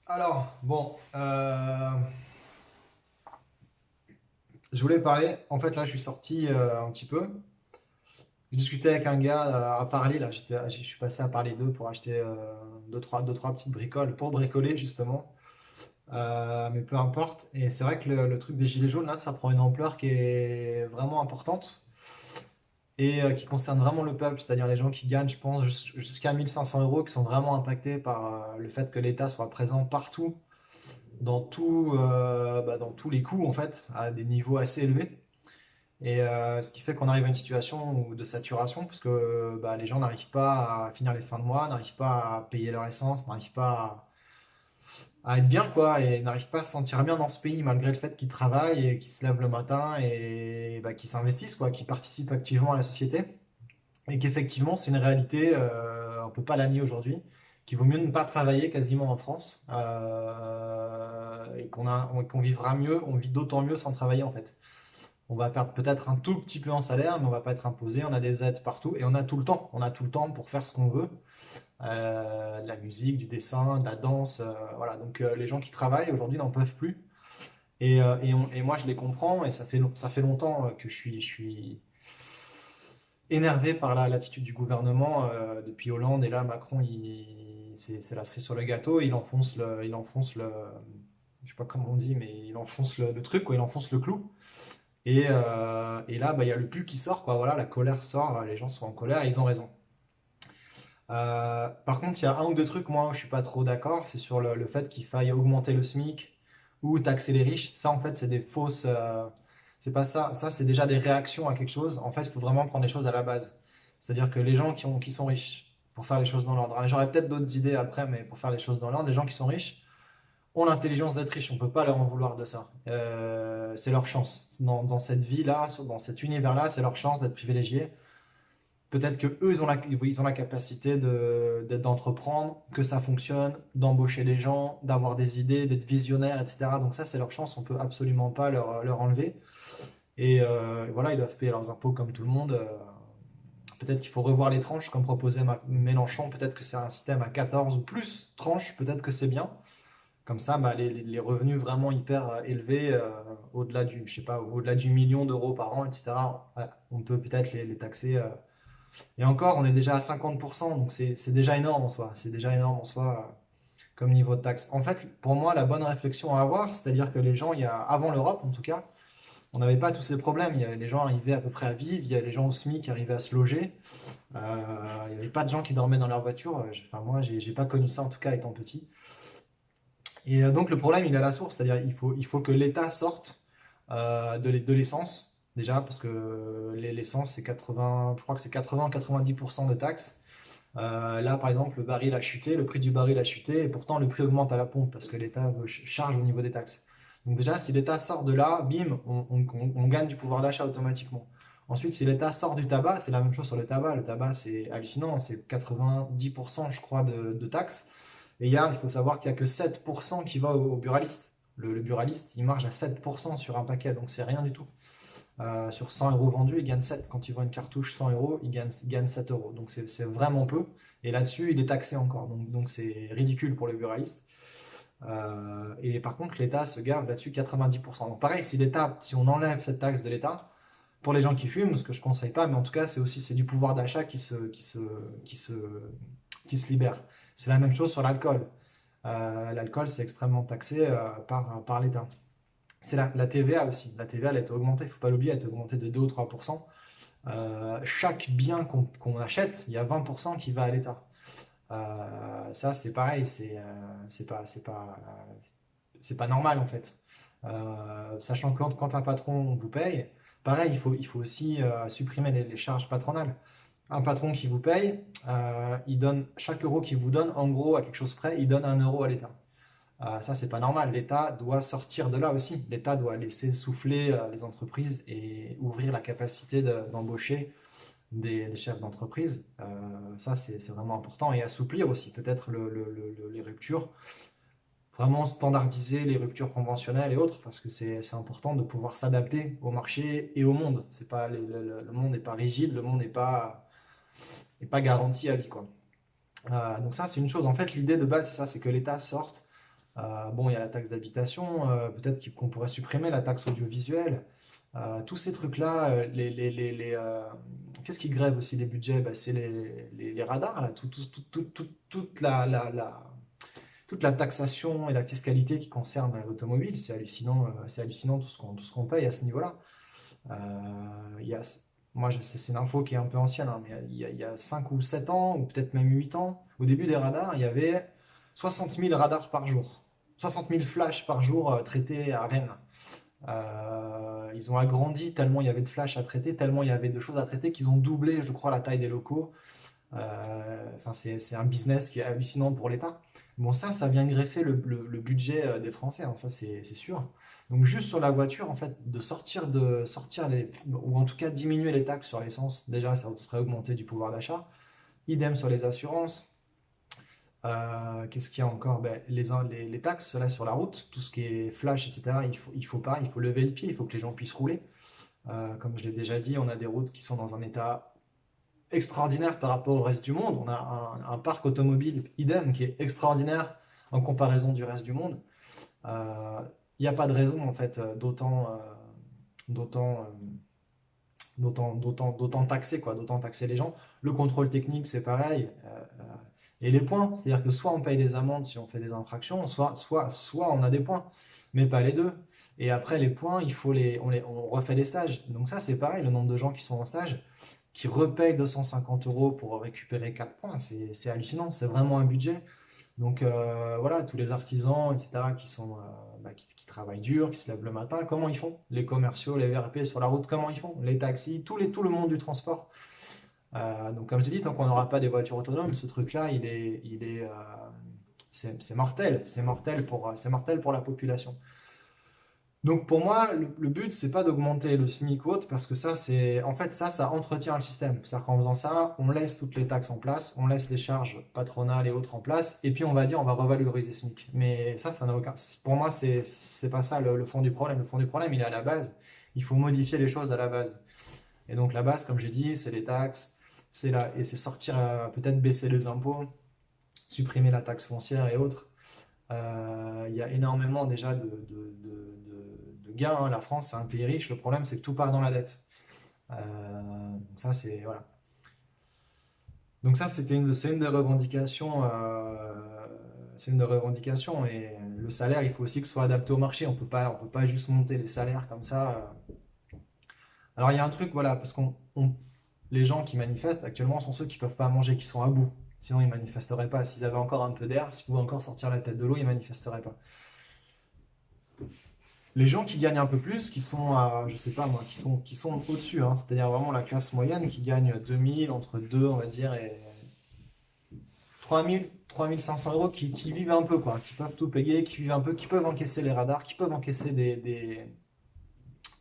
Alors, bon, je voulais parler. En fait, là, je suis sorti un petit peu. Je discutais avec un gars à Paris. Là, je suis passé à Paris 2 pour acheter deux, trois petites bricoles pour bricoler, justement. Mais peu importe. Et c'est vrai que le truc des gilets jaunes, là, ça prend une ampleur qui est vraiment importante et qui concerne vraiment le peuple, c'est-à-dire les gens qui gagnent, je pense, jusqu'à 1500 euros, qui sont vraiment impactés par le fait que l'État soit présent partout dans tous les coûts en fait, à des niveaux assez élevés. Et ce qui fait qu'on arrive à une situation de saturation, parce que les gens n'arrivent pas à finir les fins de mois, n'arrivent pas à payer leur essence, n'arrivent pas à être bien, quoi, et n'arrivent pas à se sentir bien dans ce pays, malgré le fait qu'ils travaillent et qu'ils se lèvent le matin et qu'ils s'investissent, quoi, qu'ils participent activement à la société. Et qu'effectivement, c'est une réalité, on ne peut pas la nier aujourd'hui, qu'il vaut mieux ne pas travailler quasiment en France, et qu'on vivra mieux, on vit d'autant mieux sans travailler en fait. On va perdre peut-être un tout petit peu en salaire, mais on va pas être imposé, on a des aides partout, et on a tout le temps, on a tout le temps pour faire ce qu'on veut. De la musique, du dessin, de la danse, voilà. Donc les gens qui travaillent aujourd'hui n'en peuvent plus. Et moi je les comprends, et ça fait longtemps que je suis énervé par l'attitude du gouvernement depuis Hollande, et là Macron c'est la cerise sur le gâteau, je sais pas comment on dit, mais il enfonce le truc, quoi, il enfonce le clou. Et là il y a le pu qui sort, quoi, voilà, la colère sort, les gens sont en colère et ils ont raison. Par contre, il y a un ou deux trucs, moi, où je suis pas trop d'accord, c'est sur le fait qu'il faille augmenter le SMIC ou taxer les riches. Ça, en fait, c'est des fausses. C'est pas ça. Ça, c'est déjà des réactions à quelque chose. En fait, il faut vraiment prendre les choses à la base. C'est-à-dire que les gens qui sont riches, pour faire les choses dans l'ordre, hein, j'aurais peut-être d'autres idées après, mais pour faire les choses dans l'ordre, les gens qui sont riches ont l'intelligence d'être riches. On peut pas leur en vouloir de ça. C'est leur chance. Dans cette vie-là, dans cet univers-là, c'est leur chance d'être privilégiés. Peut-être que eux, ils ont la capacité d'entreprendre, que ça fonctionne, d'embaucher des gens, d'avoir des idées, d'être visionnaires, etc. Donc ça, c'est leur chance, on peut absolument pas leur enlever. Et voilà, ils doivent payer leurs impôts comme tout le monde. Peut-être qu'il faut revoir les tranches, comme proposait Mélenchon. Peut-être que c'est un système à 14 ou plus tranches, peut-être que c'est bien. Comme ça, les revenus vraiment hyper élevés, au-delà je sais pas, au-delà du million d'euros par an, etc. Ouais, on peut peut-être les taxer. Et encore, on est déjà à 50%, donc c'est déjà énorme en soi. C'est déjà énorme en soi comme niveau de taxe. En fait, pour moi, la bonne réflexion à avoir, c'est-à-dire que les gens, avant l'Europe en tout cas, on n'avait pas tous ces problèmes. Il y avait les gens arrivaient à peu près à vivre, il y avait les gens au SMIC qui arrivaient à se loger. Il n'y avait pas de gens qui dormaient dans leur voiture. Enfin, moi, j'ai pas connu ça en tout cas étant petit. Et donc le problème, il est à la source, c'est-à-dire il faut que l'État sorte de l'essence, déjà, parce que l'essence, c'est 80, je crois que c'est 80-90% de taxes. Là, par exemple, le baril a chuté, le prix du baril a chuté, et pourtant le prix augmente à la pompe parce que l'État charge au niveau des taxes. Donc déjà, si l'État sort de là, bim, on gagne du pouvoir d'achat automatiquement. Ensuite, si l'État sort du tabac, c'est la même chose sur le tabac. Le tabac, c'est hallucinant, c'est 90%, je crois, de taxes. Et il faut savoir qu'il n'y a que 7% qui va au buraliste. Le buraliste, il marge à 7% sur un paquet, donc c'est rien du tout. Sur 100 euros vendus, il gagne 7. Quand il vend une cartouche 100 euros, il gagne 7 euros. Donc c'est vraiment peu. Et là-dessus, il est taxé encore. Donc c'est ridicule pour le buraliste. Et par contre, l'État se gave là-dessus 90%. Donc pareil, si on enlève cette taxe de l'État, pour les gens qui fument, ce que je ne conseille pas, mais en tout cas, c'est du pouvoir d'achat qui se libère. C'est la même chose sur l'alcool. L'alcool, c'est extrêmement taxé par l'État. C'est la TVA aussi. La TVA, elle a été augmentée, il ne faut pas l'oublier, elle a été augmentée de 2 ou 3%. Chaque bien qu'on achète, il y a 20% qui va à l'État. Ça, c'est pareil, c'est pas normal en fait. Sachant que quand un patron vous paye, pareil, il faut aussi supprimer les charges patronales. Un patron qui vous paye, chaque euro qu'il vous donne, en gros, à quelque chose près, il donne 1 euro à l'État. Ça, c'est pas normal. L'État doit sortir de là aussi. L'État doit laisser souffler les entreprises et ouvrir la capacité d'embaucher des chefs d'entreprise. Ça, c'est vraiment important. Et assouplir aussi peut-être les ruptures. Vraiment standardiser les ruptures conventionnelles et autres, parce que c'est important de pouvoir s'adapter au marché et au monde. C'est pas, le monde n'est pas rigide, le monde n'est pas garanti à vie, quoi. Donc ça, c'est une chose. En fait, l'idée de base, c'est ça, c'est que l'État sorte. Bon, il y a la taxe d'habitation, peut-être qu'on pourrait supprimer la taxe audiovisuelle. Tous ces trucs-là, qu'est-ce qui grève aussi les budgets? Bah, c'est les radars, là, toute la taxation et la fiscalité qui concerne l'automobile. C'est hallucinant tout ce qu'on paye à ce niveau-là. Il y a, moi, je sais, c'est une info qui est un peu ancienne, hein, mais il y a 5 ou 7 ans, ou peut-être même 8 ans, au début des radars, il y avait 60 000 radars par jour. 60 000 flashs par jour traités à Rennes. Ils ont agrandi tellement il y avait de flashs à traiter, tellement il y avait de choses à traiter qu'ils ont doublé, je crois, la taille des locaux. Enfin, c'est un business qui est hallucinant pour l'État. Bon, ça vient greffer le budget des Français, hein, ça c'est sûr. Donc juste sur la voiture, en fait, sortir ou en tout cas diminuer les taxes sur l'essence, déjà ça ferait augmenter du pouvoir d'achat. Idem sur les assurances. Qu'est-ce qu'il y a encore? Ben, les taxes là, sur la route, tout ce qui est flash, etc., il faut lever le pied, il faut que les gens puissent rouler. Comme je l'ai déjà dit, on a des routes qui sont dans un état extraordinaire par rapport au reste du monde. On a un parc automobile idem qui est extraordinaire en comparaison du reste du monde. Il n'y a pas de raison en fait d'autant taxer quoi, d'autant taxer les gens. Le contrôle technique c'est pareil. Et les points, c'est-à-dire que soit on paye des amendes si on fait des infractions, soit on a des points, mais pas les deux. Et après les points, on refait des stages. Donc ça c'est pareil, le nombre de gens qui sont en stage, qui repayent 250 euros pour récupérer 4 points, c'est hallucinant, c'est vraiment un budget. Donc voilà, tous les artisans, etc., qui travaillent dur, qui se lèvent le matin, comment ils font? Les commerciaux, les VRP sur la route, comment ils font? Les taxis, tout le monde du transport. Donc comme je dis, tant qu'on n'aura pas des voitures autonomes, ce truc-là, c'est mortel, c'est mortel pour la population. Donc pour moi, le but, c'est pas d'augmenter le SMIC ou autre, parce que en fait, ça entretient le système. C'est-à-dire qu'en faisant ça, on laisse toutes les taxes en place, on laisse les charges patronales et autres en place, et puis on va dire, on va revaloriser SMIC. Mais ça n'a aucun, pour moi, c'est pas ça le fond du problème. Le fond du problème, il est à la base. Il faut modifier les choses à la base. Et donc la base, comme j'ai dit, c'est les taxes, et c'est sortir, peut-être baisser les impôts, supprimer la taxe foncière et autres. Il y a énormément déjà de gains, hein. La France, c'est un pays riche. Le problème, c'est que tout part dans la dette. Donc ça, voilà. Donc ça, c'est une des revendications. C'est une des revendications. Et le salaire, il faut aussi que ce soit adapté au marché. On peut pas juste monter les salaires comme ça. Alors il y a un truc, voilà, parce les gens qui manifestent actuellement sont ceux qui peuvent pas manger, qui sont à bout. Sinon, ils manifesteraient pas. S'ils avaient encore un peu d'air, s'ils pouvaient encore sortir la tête de l'eau, ils manifesteraient pas. Les gens qui gagnent un peu plus, qui sont, je sais pas moi, qui sont au-dessus, hein, c'est-à-dire vraiment la classe moyenne qui gagne 2000, entre 2, on va dire, et 3000, 3500 euros, qui vivent un peu, quoi, qui peuvent tout payer, qui vivent un peu, qui peuvent encaisser les radars, qui peuvent encaisser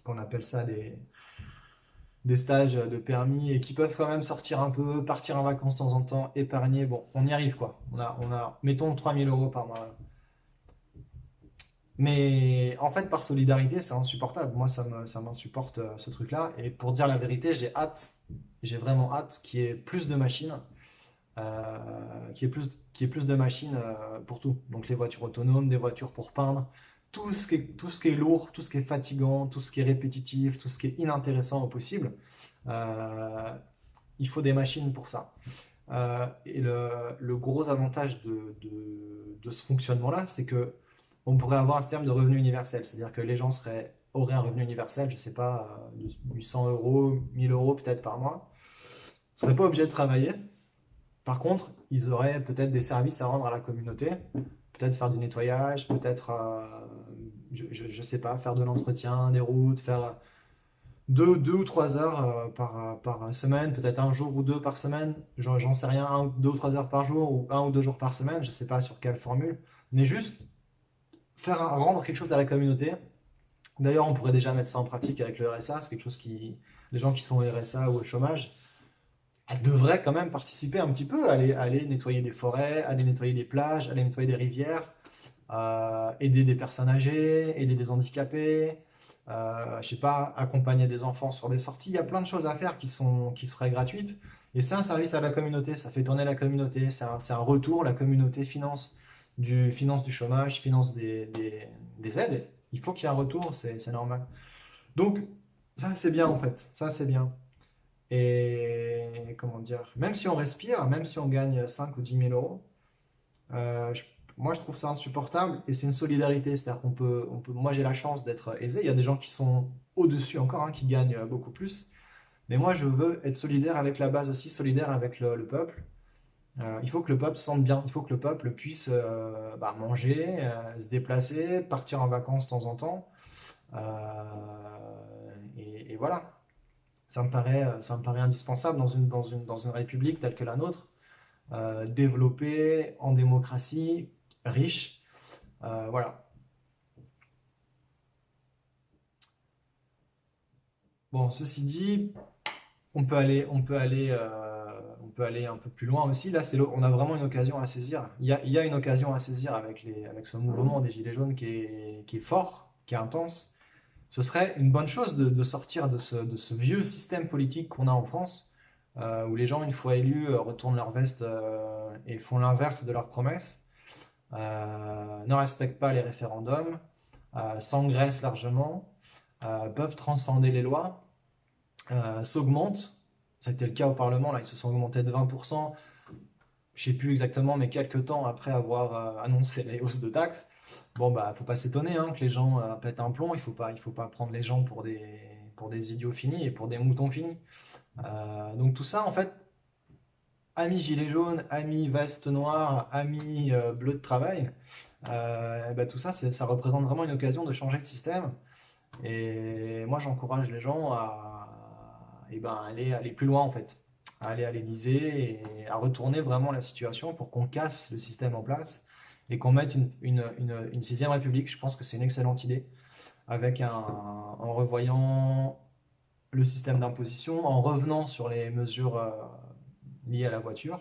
qu'on appelle ça des stages de permis et qui peuvent quand même sortir un peu, partir en vacances de temps en temps, épargner. Bon, on y arrive quoi. Mettons 3000 euros par mois. Mais en fait, par solidarité, c'est insupportable. Moi, ça m'insupporte ce truc-là. Et pour dire la vérité, j'ai vraiment hâte qu'il y ait plus de machines, qu'il y ait plus de machines pour tout. Donc les voitures autonomes, des voitures pour peindre, tout ce qui est lourd, tout ce qui est fatigant, tout ce qui est répétitif, tout ce qui est inintéressant au possible, euh, il faut des machines pour ça. Et le gros avantage de ce fonctionnement-là, c'est que on pourrait avoir un système de revenu universel. C'est-à-dire que les gens auraient un revenu universel, je sais pas, de 800 euros, 1000 euros peut-être par mois. Ils ne seraient pas obligés de travailler. Par contre, ils auraient peut-être des services à rendre à la communauté. Peut-être faire du nettoyage, peut-être, je sais pas, faire de l'entretien des routes, faire 2 ou 3 heures par semaine, peut-être un jour ou deux par semaine, j'en sais rien, 2 ou 3 heures par jour ou 1 ou 2 jours par semaine, je sais pas sur quelle formule, mais juste rendre quelque chose à la communauté. D'ailleurs, on pourrait déjà mettre ça en pratique avec le RSA, c'est quelque chose les gens qui sont au RSA ou au chômage, elles devraient quand même participer un petit peu, aller nettoyer des forêts, aller nettoyer des plages, aller nettoyer des rivières, aider des personnes âgées, aider des handicapés, je sais pas, accompagner des enfants sur des sorties. Il y a plein de choses à faire qui seraient gratuites. Et c'est un service à la communauté, ça fait tourner la communauté, c'est un retour, la communauté finance. finance du chômage, finance des aides. Il faut qu'il y ait un retour, c'est normal. Donc, ça, c'est bien en fait. Ça, c'est bien. Et comment dire, même si on respire, même si on gagne 5 ou 10 000 euros, euh, je- moi, je trouve ça insupportable et c'est une solidarité. C'est-à-dire moi, j'ai la chance d'être aisé. Il y a des gens qui sont au-dessus encore, hein, qui gagnent beaucoup plus. Mais moi, je veux être solidaire avec la base aussi, solidaire avec le peuple. Il faut que le peuple se sente bien. Il faut que le peuple puisse manger, se déplacer, partir en vacances de temps en temps. Et voilà. Ça me paraît indispensable dans une république telle que la nôtre, développée en démocratie, riche. Voilà. Bon, ceci dit, on peut aller un peu plus loin aussi. Là, on a vraiment une occasion à saisir. Il y a une occasion à saisir avec ce mouvement des Gilets jaunes qui est fort, qui est intense. Ce serait une bonne chose de sortir de ce vieux système politique qu'on a en France, où les gens, une fois élus, retournent leur veste et font l'inverse de leurs promesses, ne respectent pas les référendums, s'engraissent largement, peuvent transcender les lois, s'augmentent. Ça a été le cas au Parlement, là, ils se sont augmentés de 20%, je ne sais plus exactement, mais quelques temps après avoir annoncé les hausses de taxes. Bon, bah, faut pas s'étonner hein, que les gens pètent un plomb. Il faut pas prendre les gens pour des idiots finis et pour des moutons finis. Donc tout ça, en fait, amis gilets jaunes, amis veste noire, amis bleu de travail, bah, tout ça, ça représente vraiment une occasion de changer de système. Et moi, j'encourage les gens aller plus loin, en fait. À aller à l'Élysée et à retourner vraiment la situation pour qu'on casse le système en place et qu'on mette une sixième république. Je pense que c'est une excellente idée. En revoyant le système d'imposition, en revenant sur les mesures liées à la voiture,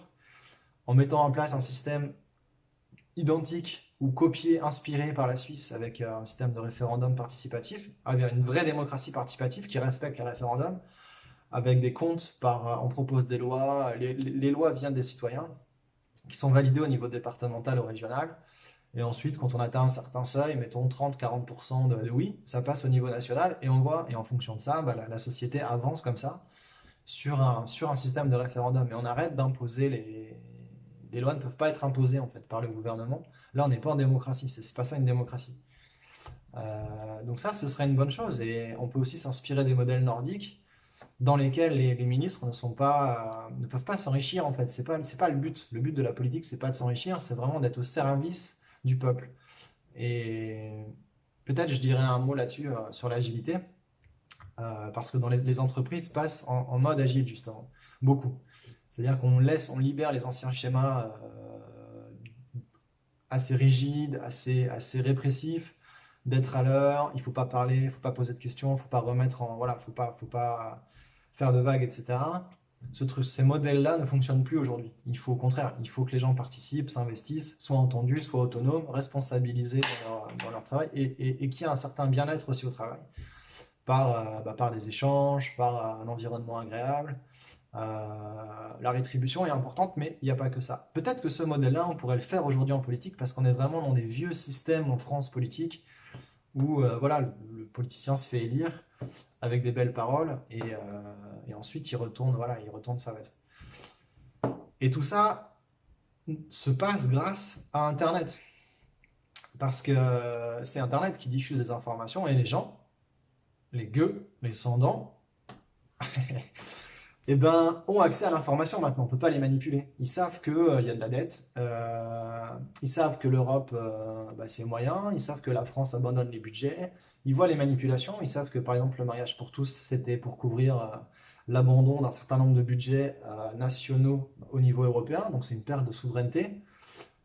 en mettant en place un système identique ou copié, inspiré par la Suisse avec un système de référendum participatif, avec une vraie démocratie participative qui respecte les référendums, avec des comptes on propose des lois, les lois viennent des citoyens, qui sont validées au niveau départemental ou régional, et ensuite, quand on atteint un certain seuil, mettons 30-40% de oui, ça passe au niveau national, et on voit, et en fonction de ça, bah, la société avance comme ça, sur un système de référendum, et on arrête d'imposer les lois ne peuvent pas être imposées en fait par le gouvernement. Là, on n'est pas en démocratie, c'est pas ça une démocratie. Donc ça, ce serait une bonne chose, et on peut aussi s'inspirer des modèles nordiques dans lesquels les ministres ne peuvent pas s'enrichir en fait. C'est pas le but. Le but de la politique, c'est pas de s'enrichir, c'est vraiment d'être au service du peuple. Et peut-être je dirais un mot là-dessus sur l'agilité, parce que les entreprises passent en mode agile justement, beaucoup. C'est-à-dire on libère les anciens schémas assez rigides, assez répressifs, d'être à l'heure, il faut pas parler, il faut pas poser de questions, il faut pas remettre en, voilà, faut pas faire de vagues, etc. Ces modèles-là ne fonctionnent plus aujourd'hui. Il faut au contraire, il faut que les gens participent, s'investissent, soient entendus, soient autonomes, responsabilisés dans leur travail et qu'il y ait un certain bien-être aussi au travail par des échanges, par un environnement agréable. La rétribution est importante, mais il n'y a pas que ça. Peut-être que ce modèle-là, on pourrait le faire aujourd'hui en politique parce qu'on est vraiment dans des vieux systèmes en France politique où voilà, le politicien se fait élire avec des belles paroles et ensuite il retourne sa veste. Et tout ça se passe grâce à Internet parce que c'est Internet qui diffuse des informations et les gens, les gueux, les sans-dents, eh ben, ont accès à l'information maintenant. On ne peut pas les manipuler. Ils savent qu'il y a de la dette. Ils savent que l'Europe, c'est moyen. Ils savent que la France abandonne les budgets. Ils voient les manipulations. Ils savent que, par exemple, le mariage pour tous, c'était pour couvrir l'abandon d'un certain nombre de budgets nationaux au niveau européen. Donc, c'est une perte de souveraineté.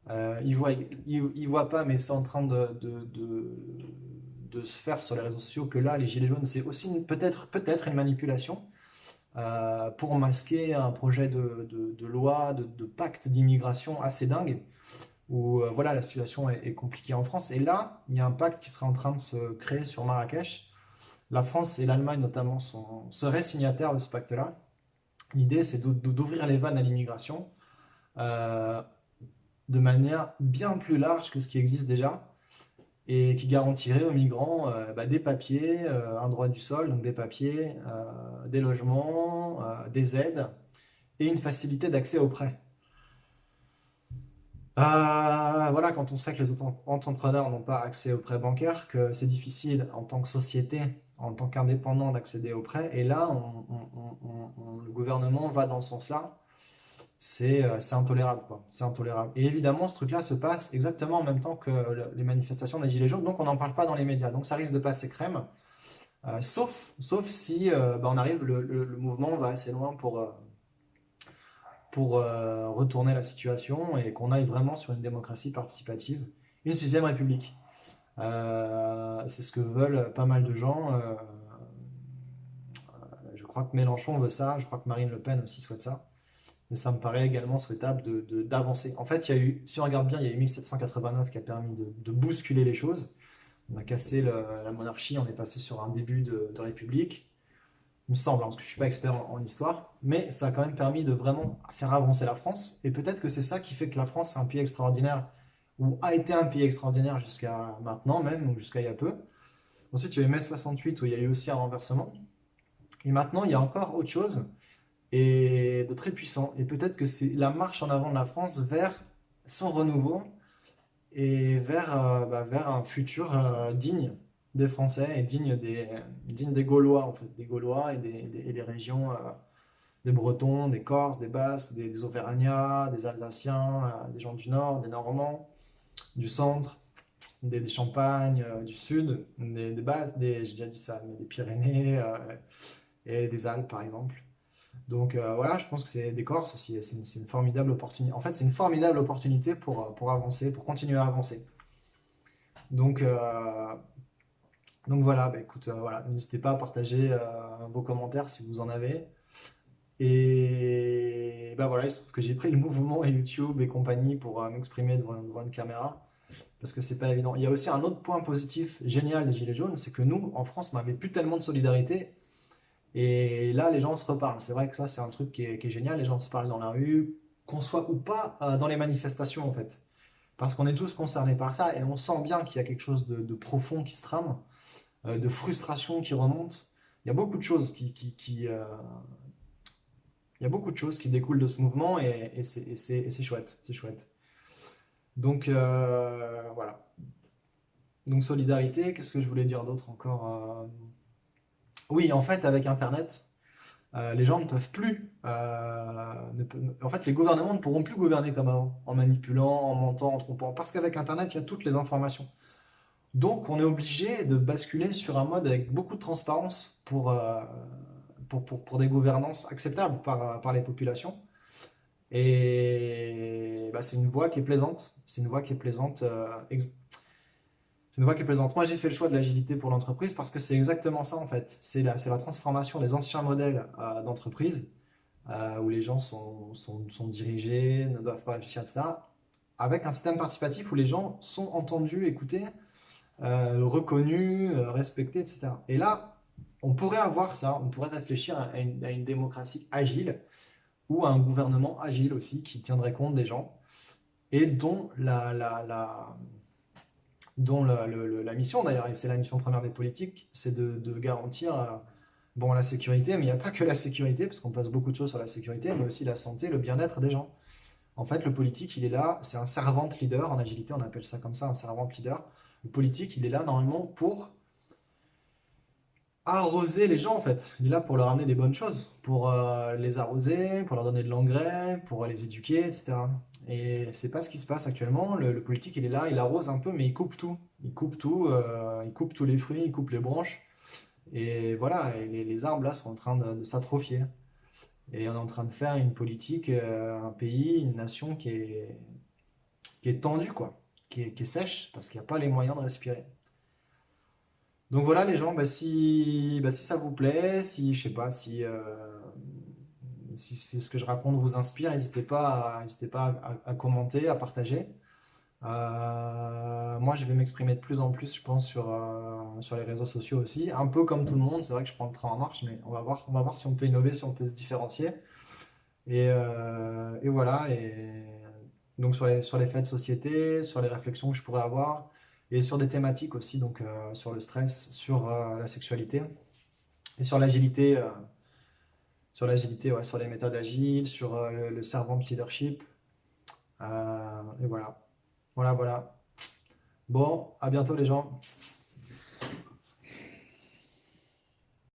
Ils voient pas, mais c'est en train de se faire sur les réseaux sociaux que là, les Gilets jaunes, c'est aussi peut-être une manipulation pour masquer un projet de loi, de pacte d'immigration assez dingue, où voilà, la situation est compliquée en France. Et là, il y a un pacte qui serait en train de se créer sur Marrakech. La France et l'Allemagne notamment seraient signataires de ce pacte-là. L'idée, c'est d'ouvrir les vannes à l'immigration, euh, de manière bien plus large que ce qui existe déjà et qui garantirait aux migrants des papiers, un droit du sol, donc des papiers, des logements, des aides et une facilité d'accès aux prêts. Voilà, quand on sait que les entrepreneurs n'ont pas accès aux prêts bancaires, que c'est difficile en tant que société, en tant qu'indépendant d'accéder aux prêts, et là, le gouvernement va dans ce sens-là, c'est intolérable, quoi. C'est intolérable. Et évidemment, ce truc-là se passe exactement en même temps que les manifestations des Gilets jaunes, donc on n'en parle pas dans les médias. Donc ça risque de passer crème, sauf si on arrive, le mouvement va assez loin pour retourner la situation et qu'on aille vraiment sur une démocratie participative, une sixième république. C'est ce que veulent pas mal de gens. Je crois que Mélenchon veut ça, je crois que Marine Le Pen aussi souhaite ça. Mais ça me paraît également souhaitable d'avancer. En fait, il y a eu, si on regarde bien, il y a eu 1789 qui a permis de bousculer les choses. On a cassé la monarchie, on est passé sur un début de république. Il me semble, hein, parce que je ne suis pas expert en histoire, mais ça a quand même permis de vraiment faire avancer la France. Et peut-être que c'est ça qui fait que la France est un pays extraordinaire, ou a été un pays extraordinaire jusqu'à maintenant même, ou jusqu'à il y a peu. Ensuite, il y a eu mai 68 où il y a eu aussi un renversement. Et maintenant, il y a encore autre chose, et de très puissant. Et peut-être que c'est la marche en avant de la France vers son renouveau et vers un futur digne des Français et digne des Gaulois, en fait, des Gaulois et des régions, des Bretons, des Corses, des Basques, des Auvergnats, des Alsaciens, des gens du Nord, des Normands, du centre, des Champagnes, du Sud, des Basques, j'ai déjà dit ça, mais des Pyrénées et des Alpes, par exemple. Donc voilà, je pense que c'est des Corses aussi, c'est une formidable opportunité. En fait, c'est une formidable opportunité pour avancer, pour continuer à avancer. Donc, euh, donc voilà, bah écoute, voilà, n'hésitez pas à partager vos commentaires si vous en avez. Et bah voilà, il se trouve que j'ai pris le mouvement YouTube et compagnie pour m'exprimer devant une caméra, parce que c'est pas évident. Il y a aussi un autre point positif génial des Gilets jaunes, c'est que nous, en France, on n'avait plus tellement de solidarité. Et là, les gens se reparlent. C'est vrai que ça, c'est un truc qui est génial. Les gens se parlent dans la rue, qu'on soit ou pas dans les manifestations, en fait. Parce qu'on est tous concernés par ça et on sent bien qu'il y a quelque chose de profond qui se trame, de frustration qui remonte. Il y a beaucoup de choses il y a beaucoup de choses qui découlent de ce mouvement et c'est chouette. C'est chouette. Donc, voilà. Donc, solidarité, qu'est-ce que je voulais dire d'autre encore Oui, en fait, avec Internet, les gens ne peuvent plus. En fait, les gouvernements ne pourront plus gouverner comme avant, en manipulant, en mentant, en trompant, parce qu'avec Internet, il y a toutes les informations. Donc, on est obligé de basculer sur un mode avec beaucoup de transparence pour des gouvernances acceptables par les populations. Et bah, c'est une voie qui est plaisante. C'est une voie qui est plaisante. C'est une voie qui est plaisante. Moi, j'ai fait le choix de l'agilité pour l'entreprise parce que c'est exactement ça en fait. C'est la transformation des anciens modèles d'entreprise où les gens sont dirigés, ne doivent pas réfléchir, etc. Avec un système participatif où les gens sont entendus, écoutés, reconnus, respectés, etc. Et là, on pourrait avoir ça, on pourrait réfléchir à une démocratie agile ou à un gouvernement agile aussi qui tiendrait compte des gens et dont la mission d'ailleurs, et c'est la mission première des politiques, c'est de garantir bon, la sécurité, mais il n'y a pas que la sécurité, parce qu'on passe beaucoup de choses sur la sécurité, mais aussi la santé, le bien-être des gens. En fait, le politique, il est là, c'est un servant leader, en agilité on appelle ça comme ça, un servant leader. Le politique, il est là normalement pour arroser les gens en fait. Il est là pour leur amener des bonnes choses, pour les arroser, pour leur donner de l'engrais, pour les éduquer, etc. Et c'est pas ce qui se passe actuellement. Le politique, il est là, il arrose un peu, mais il coupe tout. Il coupe tout, il coupe tous les fruits, il coupe les branches. Et voilà, et les arbres là sont en train de s'atrophier. Et on est en train de faire une politique, un pays, une nation qui est tendue, quoi, qui est sèche, parce qu'il n'y a pas les moyens de respirer. Donc voilà les gens, si ça vous plaît, si je sais pas, si ce que je raconte vous inspire, n'hésitez pas à commenter, à partager. Moi je vais m'exprimer de plus en plus, je pense, sur les réseaux sociaux aussi. Un peu comme tout le monde, c'est vrai que je prends le train en marche, mais on va voir si on peut innover, si on peut se différencier. Et voilà, et Donc sur les faits de société, sur les réflexions que je pourrais avoir, et sur des thématiques aussi, donc sur le stress, sur la sexualité, et sur l'agilité, ouais, sur les méthodes agiles, sur le servant leadership. Et voilà. Voilà, voilà. Bon, à bientôt les gens.